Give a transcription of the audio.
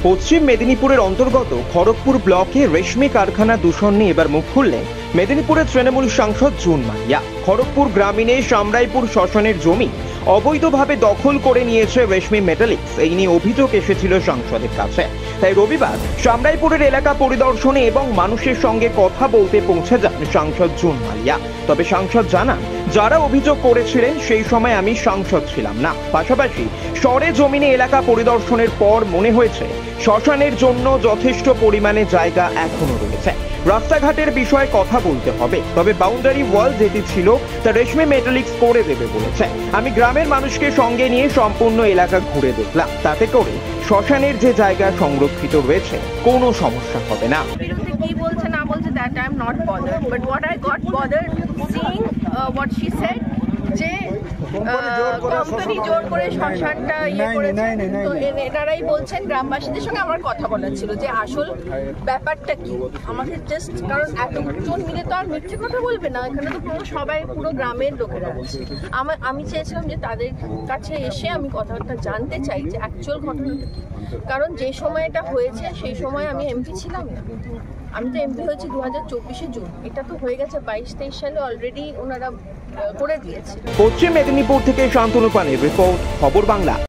পশ্চিম মেদিনীপুরের অন্তর্গত খড়গপুর ব্লকে রেশমি কারখানা দূষণ নিয়ে এবার মুখ খুললেন মেদিনীপুরের তৃণমূল সাংসদ জুন মালিয়া। খড়গপুর গ্রামীণে সামরাইপুর শ্মশানের জমি অবৈধভাবে দখল করে নিয়েছে রেশমি মেটালিক্স, এই নিয়ে অভিযোগ এসেছিল সাংসদের কাছে। তাই রবিবার সামরাইপুরের এলাকা পরিদর্শনে এবং মানুষের সঙ্গে কথা বলতে পৌঁছে যান সাংসদ জুন মালিয়া। তবে সাংসদ জানান, যারা অভিযোগ করেছিলেন সেই সময় আমি সাংসদ ছিলাম না। পাশাপাশি সরে জমিনে এলাকা পরিদর্শনের পর মনে হয়েছে শ্মশানের জন্য যথেষ্ট পরিমাণে জায়গা এখনো রয়েছে। রাস্তাঘাটের বিষয়ে কথা বলতে হবে, তবে বাউন্ডারি ওয়াল যেটি ছিল তা রেশমি মেটালিক্স করে দেবে বলেছে। আমি গ্রামের মানুষকে সঙ্গে নিয়ে সম্পূর্ণ এলাকা ঘুরে দেখলাম, তাতে করে শ্মশানের যে জায়গা সংরক্ষিত রয়েছে কোনো সমস্যা হবে না। কি বলছে না বলছে that I am not bothered, but what I got bothered seeing what she said যে কোম্পানি জোর করে শ্মশানটা করেছে। তো এনারাই বলছেন, গ্রামবাসীদের সঙ্গে আমার কথা বলার ছিল যে আসল ব্যাপারটা কি। আমাকে জাস্ট কারণ এতজন মিলে তো আর মিথ্যে কথা বলবে না, এখানে তো পুরো গ্রামের লোকেরা আছে। আমি চেয়েছিলাম যে তাদের কাছে এসে আমি কথাটা জানতে চাই যে অ্যাকচুয়াল ঘটনাটা কি। কারণ যে সময় এটা হয়েছে সেই সময় আমি এমপি ছিলাম না। আমি তো এমপি হয়েছি 2024 জুন, এটা তো হয়ে গেছে 22-23 সালে অলরেডি ওনারা করে দিয়েছে। পশ্চিম মেদিনীপুর থেকে শান্তনু পানির রিপোর্ট, খবর বাংলা।